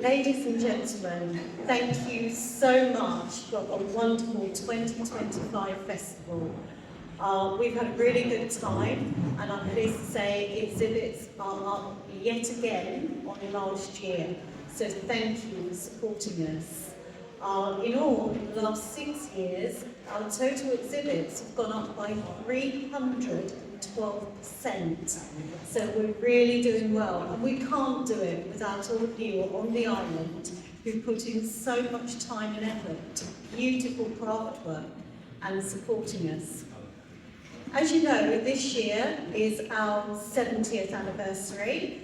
Ladies and gentlemen, thank you so much for a wonderful 2025 festival. We've had a really good time, and I'm pleased to say exhibits are up yet again on last year. So thank you for supporting us. In all, in the last 6 years, our total exhibits have gone up by 312%. So we're really doing well, and we can't do it without all of you on the island who put in so much time and effort to beautiful craft work and supporting us. As you know, this year is our 70th anniversary,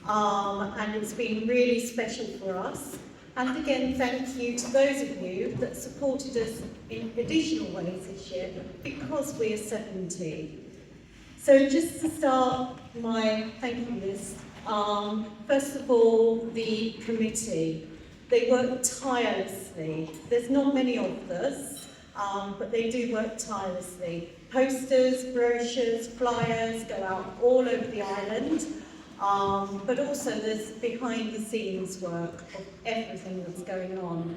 and it's been really special for us. And again, thank you to those of you that supported us in additional ways this year, because we are 70. So just to start my thank you list, first of all, the committee. They work tirelessly. There's not many of us, but they do work tirelessly. Posters, brochures, flyers go out all over the island. But also there's behind the scenes work of everything that's going on.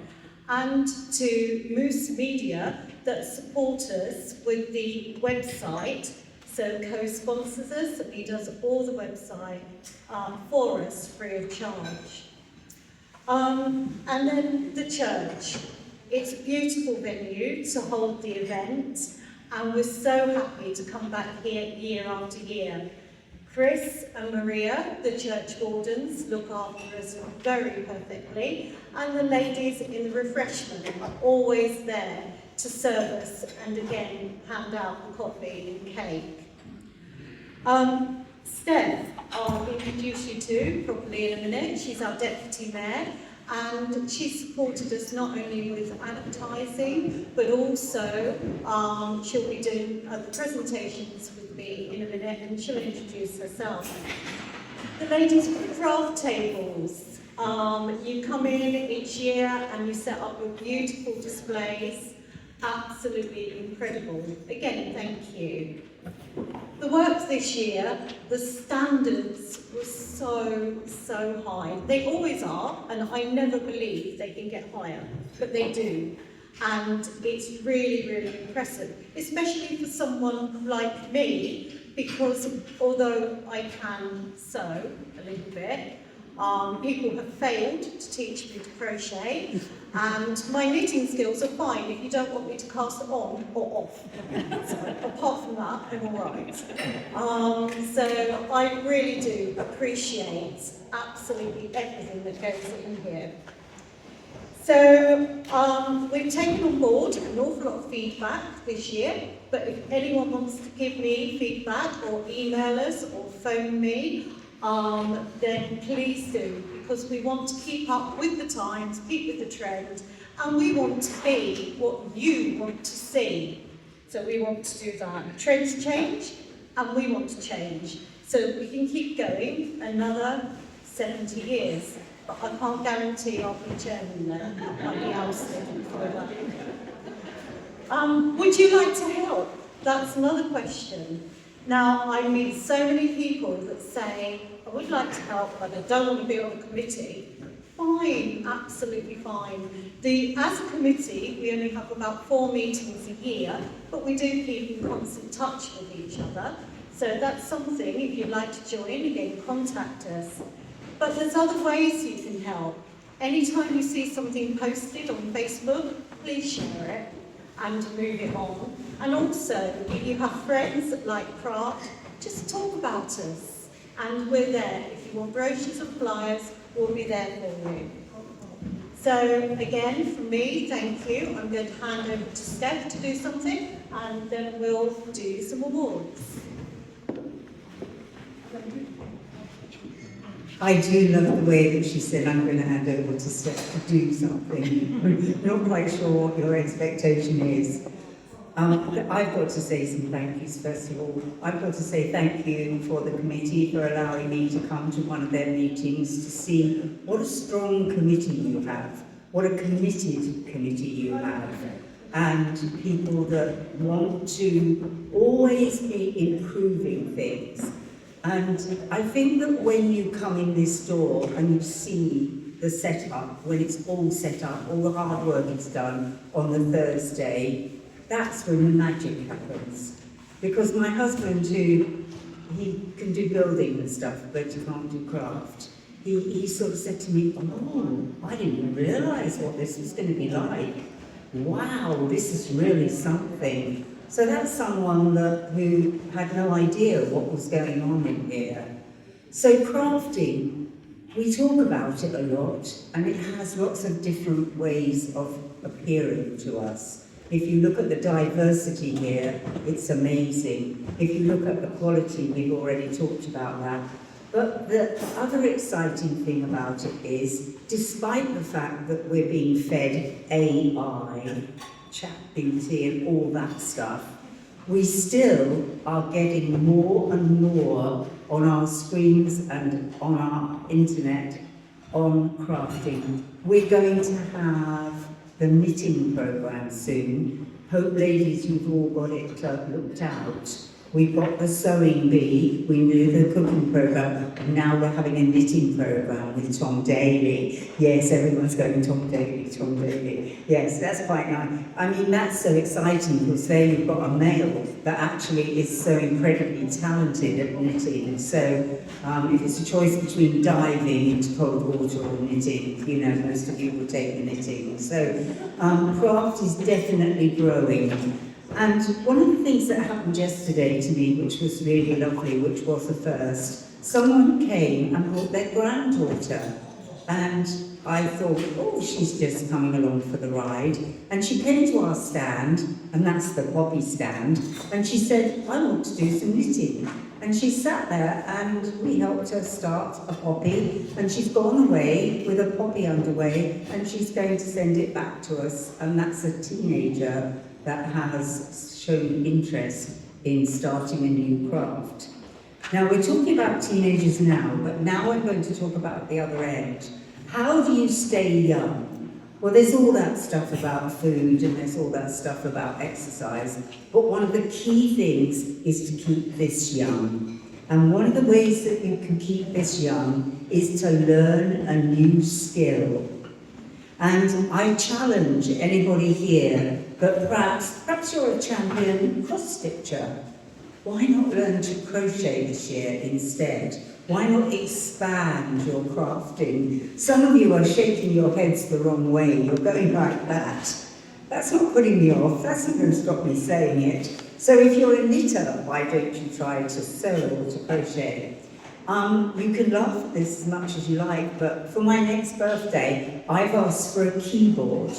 And to Moose Media that support us with the website, so co-sponsors us, and he does all the website for us free of charge. And then the church. It's a beautiful venue to hold the event, and we're so happy to come back here year after year. Chris and Maria, the church wardens, look after us very perfectly, and the ladies in the refreshment are always there to serve us and again hand out the coffee and cake. Steph, I'll introduce you to properly in a minute. She's our deputy mayor, and she supported us not only with advertising, but also she'll be doing the presentations with me in a minute, and she'll introduce herself. The ladies with craft tables. You come in each year and you set up with beautiful displays. Absolutely incredible. Again, thank you. The work this year, the standards were so high. They always are, and I never believe they can get higher, but they do. And it's really impressive, especially for someone like me, because although I can sew a little bit, people have failed to teach me to crochet, and my knitting skills are fine if you don't want me to cast it on or off. So, apart from that, I'm all right. So I really do appreciate absolutely everything that goes in here. So we've taken on board an awful lot of feedback this year, but if anyone wants to give me feedback or email us or phone me, then please do, because we want to keep up with the times, keep with the trend, and we want to be what you want to see. So we want to do that. Trends change, and we want to change. So we can keep going another 70 years. But I can't guarantee I'll be chairman then. I'll be ousted before that. Would you like to help? That's another question. Now, I meet so many people that say, I would like to help, but I don't want to be on the committee. Fine, absolutely fine. As a committee, we only have about 4 meetings a year, but we do keep in constant touch with each other. So that's something, if you'd like to join, again, contact us. But there's other ways you can help. Anytime you see something posted on Facebook, please share it and move it on. And also, if you have friends that like craft, just talk about us. And we're there. If you want brochures and flyers, we'll be there for you. So again, from me, thank you. I'm going to hand over to Steph to do something, and then we'll do some awards. I do love the way that she said, I'm going to hand over to Steph to do something. I'm not quite sure what your expectation is. I've got to say some thank yous, first of all. I've got to say thank you for the committee for allowing me to come to one of their meetings to see what a strong committee you have, what a committed committee you have, and people that want to always be improving things. And I think that when you come in this door and you see the setup, when it's all set up, all the hard work is done on the Thursday, that's when the magic happens. Because my husband, who he can do building and stuff, but he can't do craft, he sort of said to me, oh, I didn't realise what this was going to be like. Wow, this is really something. So that's someone who had no idea what was going on in here. So crafting, we talk about it a lot, and it has lots of different ways of appearing to us. If you look at the diversity here, it's amazing. If you look at the quality, we've already talked about that. But the other exciting thing about it is, despite the fact that we're being fed AI, ChatGPT and all that stuff, we still are getting more and more on our screens and on our internet on crafting. We're going to have the knitting programme soon. Hope, ladies, you've all got it looked out. We've got the sewing bee, we knew the cooking programme, and now we're having a knitting programme with Tom Daly. Yes, everyone's going Tom Daly, Tom Daly. Yes, that's quite nice. I mean, that's so exciting because there you've got a male that actually is so incredibly talented at knitting. So if it's a choice between diving into cold water or knitting, you know, most of you will take the knitting. So craft is definitely growing. And one of the things that happened yesterday to me, which was really lovely, which was the first, someone came and brought their granddaughter. And I thought, oh, she's just coming along for the ride. And she came to our stand, and that's the poppy stand, and she said, I want to do some knitting. And she sat there, and we helped her start a poppy, and she's gone away with a poppy underway, and she's going to send it back to us. And that's a teenager that has shown interest in starting a new craft. Now, we're talking about teenagers now, but now I'm going to talk about the other end. How do you stay young? Well, there's all that stuff about food and there's all that stuff about exercise, but one of the key things is to keep this young. And one of the ways that you can keep this young is to learn a new skill. And I challenge anybody here that perhaps you're a champion cross-stitcher. Why not learn to crochet this year instead? Why not expand your crafting? Some of you are shaking your heads the wrong way. You're going like that. That's not putting me off. That's not going to stop me saying it. So if you're a knitter, why don't you try to sew or to crochet? You can laugh at this as much as you like, but for my next birthday, I've asked for a keyboard.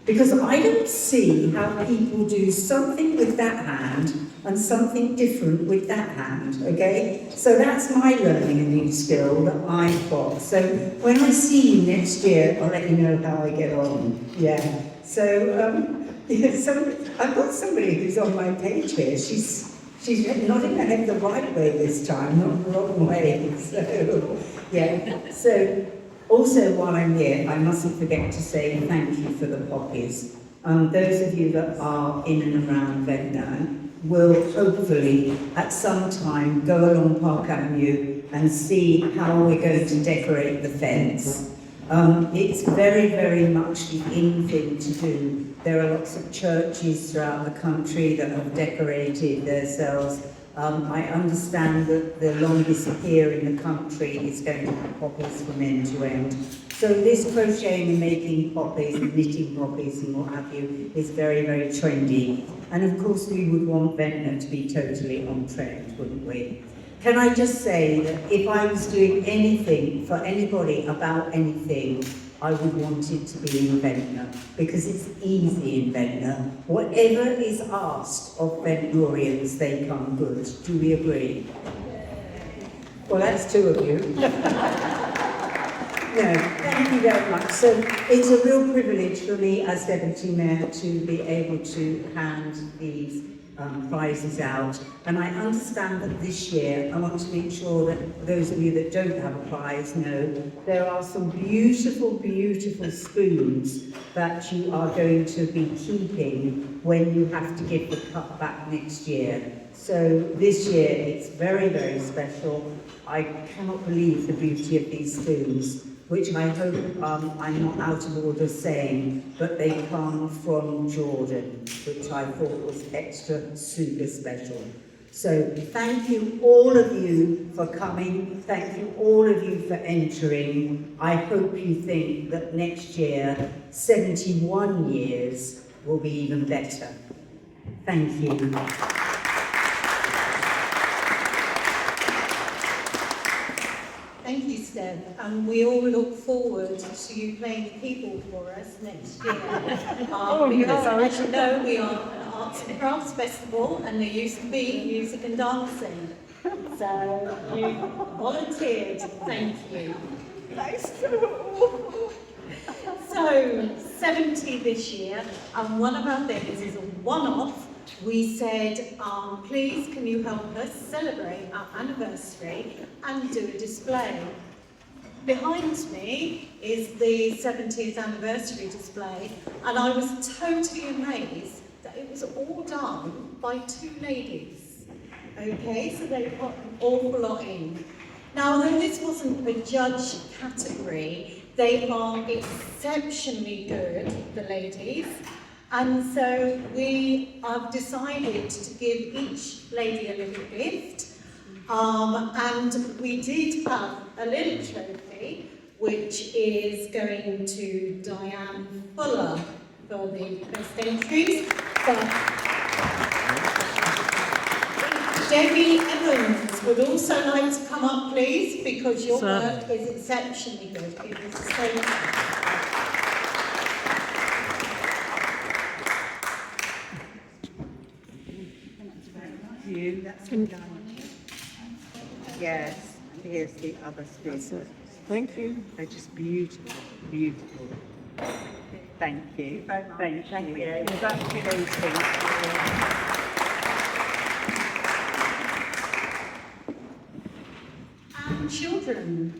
Because I don't see how people do something with that hand and something different with that hand, okay? So that's my learning a new skill that I've got. So when I see you next year, I'll let you know how I get on, yeah. So I've got somebody who's on my page here. She's nodding her head the right way this time, not the wrong way. So, yeah. So, also while I'm here, I mustn't forget to say thank you for the poppies. Those of you that are in and around Ventnor will hopefully at some time go along Park Avenue and see how we're going to decorate the fence. It's very, very much the in thing to do. There are lots of churches throughout the country that have decorated themselves. I understand that the longest pier in the country is going to have poppies from end to end. So this crocheting and making poppies and knitting poppies and what have you is very, very trendy. And of course we would want Ventnor to be totally on trend, wouldn't we? Can I just say that if I was doing anything for anybody about anything, I would want it to be in Ventnor, because it's easy in Ventnor. Whatever is asked of Ventnorians, they come good. Do we agree? Well, that's two of you. No, thank you very much. So it's a real privilege for me as Deputy Mayor to be able to hand these prizes out. And I understand that this year, I want to make sure that those of you that don't have a prize know there are some beautiful, beautiful spoons that you are going to be keeping when you have to give the cup back next year. So this year it's very, very special. I cannot believe the beauty of these spoons, which I hope I'm not out of order saying, but they come from Jordan, which I thought was extra super special. So thank you all of you for coming, thank you all of you for entering. I hope you think that next year, 71 years, will be even better. Thank you. Thank you, Steph, and we all look forward to you playing the keyboard for us next year. Because, as you know, we are an arts and crafts festival, and there used to be music and dancing. So you volunteered. Thank you. So 70 this year, and one of our things is a one-off. We said, please can you help us celebrate our anniversary and do a display. Behind me is the 70th anniversary display, and I was totally amazed that it was all done by 2 ladies. Okay, so they put an awful lot in. Now, although this wasn't a judge category, they are exceptionally good, the ladies. And so we have decided to give each lady a little gift. And we did have a little trophy, which is going to Diane Fuller for the best entries. But Debbie Evans would also like to come up, please, because your work is exceptionally good. It is so you. That's been done. Yes, here's the other spoon. Thank you. They're just beautiful, beautiful. Thank you. Thank you. Congratulations. And children.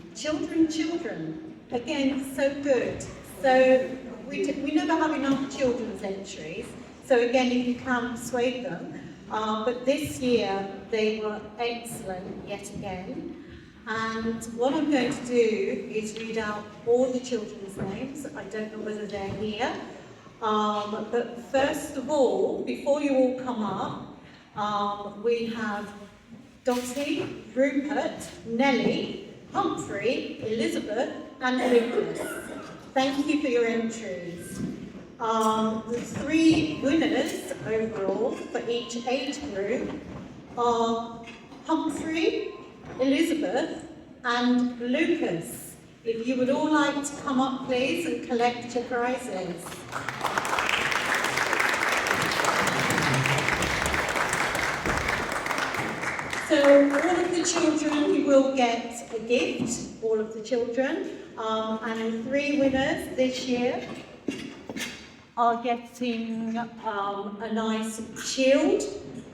Again, so good. So we never have enough children's entries. So again, if you can persuade them. But this year, they were excellent yet again. And what I'm going to do is read out all the children's names. I don't know whether they're here. But first of all, before you all come up, we have Dottie, Rupert, Nellie, Humphrey, Elizabeth, and Lucas. Thank you for your entries. The 3 winners overall for each age group are Humphrey, Elizabeth, and Lucas. If you would all like to come up, please, and collect your prizes. So all of the children will get a gift, all of the children, and the 3 winners this year are getting a nice shield,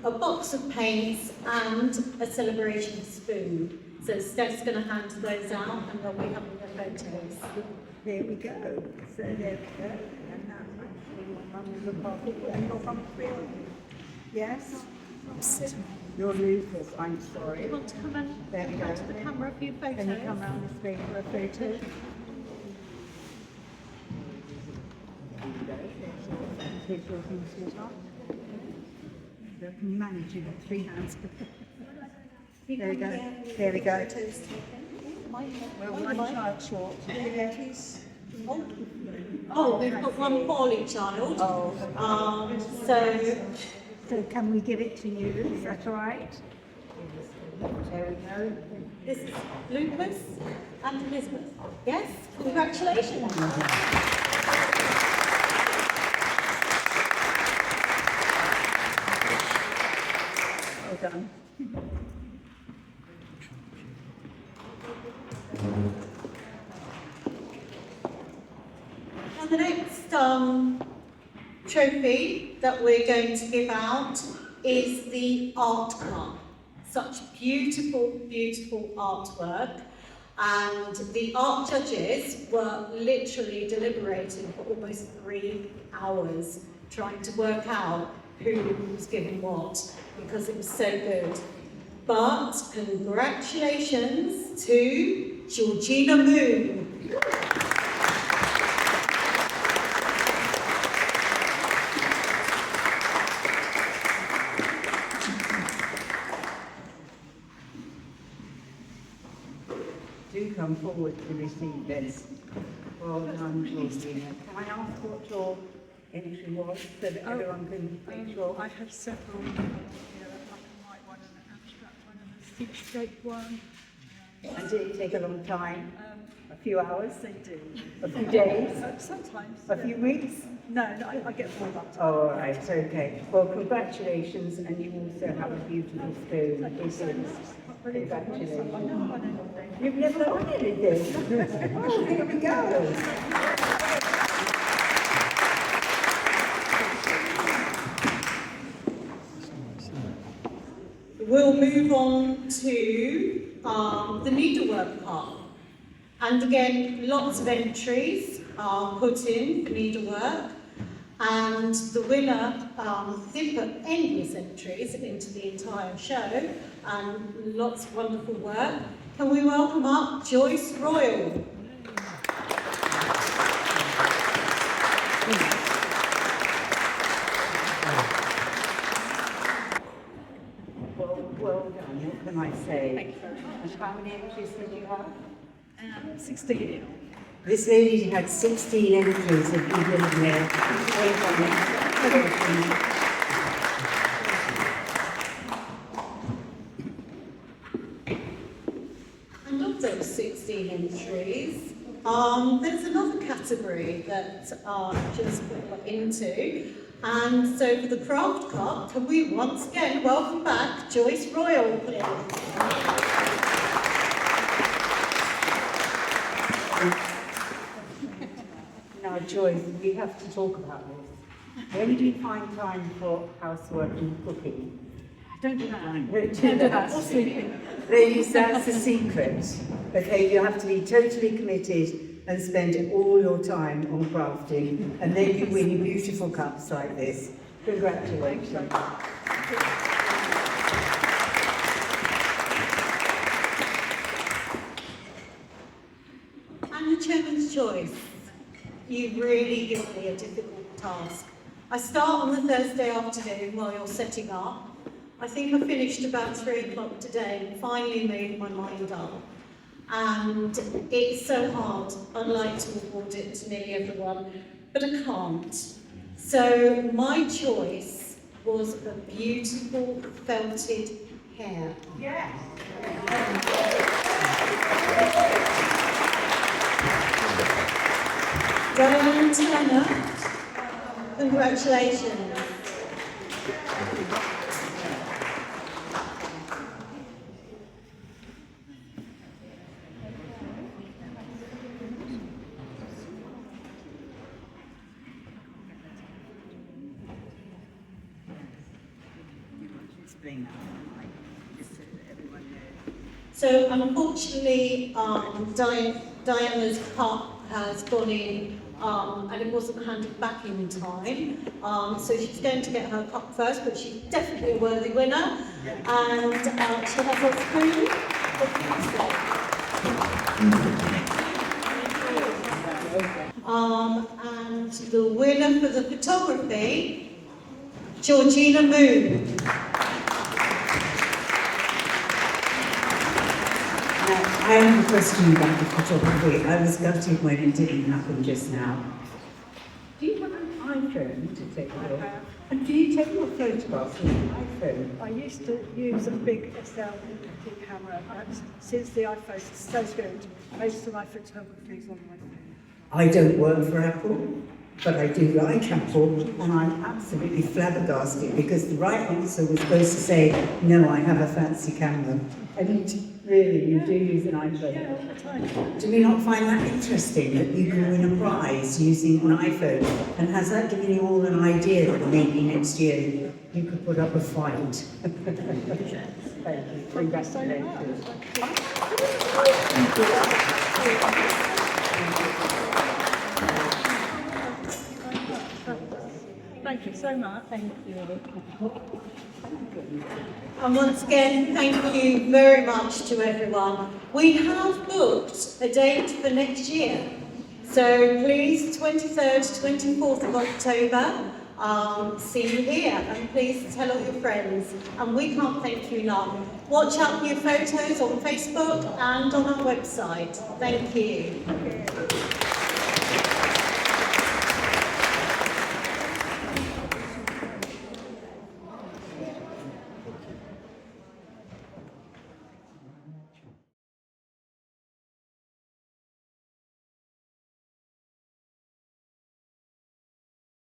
a box of paints, and a celebration spoon. So Steph's going to hand those out, and they'll be having their photos. There we go. So there we go. And that's actually what Mum will look after. And you're from Phil. Yes? You're Lucas, I'm sorry. You want to come and There we go. to the camera for your photos? Can you come round this way for a photo? Here's your thing, sweetheart. Can you manage it with 3 hands? There we go. There we go. Well, one child short. Oh, we've got one poorly child. Oh. So can we give it to you? Is that all right? There we go. This is Lucas and Elizabeth. Yes, congratulations. Well done. Now the next trophy that we're going to give out is the Art Club. Such beautiful, beautiful artwork. And the art judges were literally deliberating for almost 3 hours, trying to work out who was given what, because it was so good. But congratulations to Georgina Moon. Do come forward to receive this. Well done, Georgina. Can I ask what your entry was so that everyone can make sure? I have several here, a black and white one, an abstract one, and a seascape one. And did it take a long time? A few hours? They do. A few days? Sometimes. A few weeks? No, I get more that time. Oh, all right, okay. Well, congratulations, and you also have a beautiful spoon. Congratulations. You've never done anything? Oh, here we go. We'll move on to the needlework part. And again, lots of entries are put in for needlework. And the winner did put endless entries into the entire show, and lots of wonderful work. Can we welcome up Joyce Royal? Well done, what can I say? Thank you very much. And how many entries did you have? 16. This lady had 16 entries of England there. And of those 16 entries, there's another category that just got into. And so for the Craft Cup, can we once again welcome back Joyce Royal, please? Now, Joyce, we have to talk about this. When do you find time for housework and cooking? Don't do that. Don't do that. Or sleeping. Ladies, that's the secret. Okay, you have to be totally committed and spend all your time on crafting, and then you win beautiful cups like this. Congratulations. And the Chairman's choice. You've really given me a difficult task. I start on the Thursday afternoon while you're setting up. I think I finished about 3 o'clock today and finally made my mind up. And it's so hard. I'd like to award it to nearly everyone, but I can't. So my choice was a beautiful felted hair. Yes. Diane Turner, congratulations. Explain that, just so that everyone knows. So unfortunately, Diana's cup has gone in and it wasn't handed back in time. So she's going to get her cup first, but she's definitely a worthy winner. And she'll have her spoon. And the winner for the photography, Georgina Moon. I have a question about the photography. I was gutted when it didn't happen just now. Do you have an iPhone to take I your? have. And do you take your photographs with an iPhone? I used to use a big SL camera, but since the iPhone is so good, most of my photography is on my phone. I don't work for Apple, but I do like Apple, and I'm absolutely flabbergasted because the right answer was supposed to say, no, I have a fancy camera. And really, you do use an iPhone. Yeah, all the time. Do we not find that interesting that you can win a prize using an iPhone? And has that given you all an idea that maybe next year you could put up a fight. Thank you. Congratulations. Thank you so much. Thank you. And once again, thank you very much to everyone. We have booked a date for next year. So please, 23rd to 24th of October, see you here. And please tell all your friends. And we can't thank you enough. Watch out for your photos on Facebook and on our website. Thank you.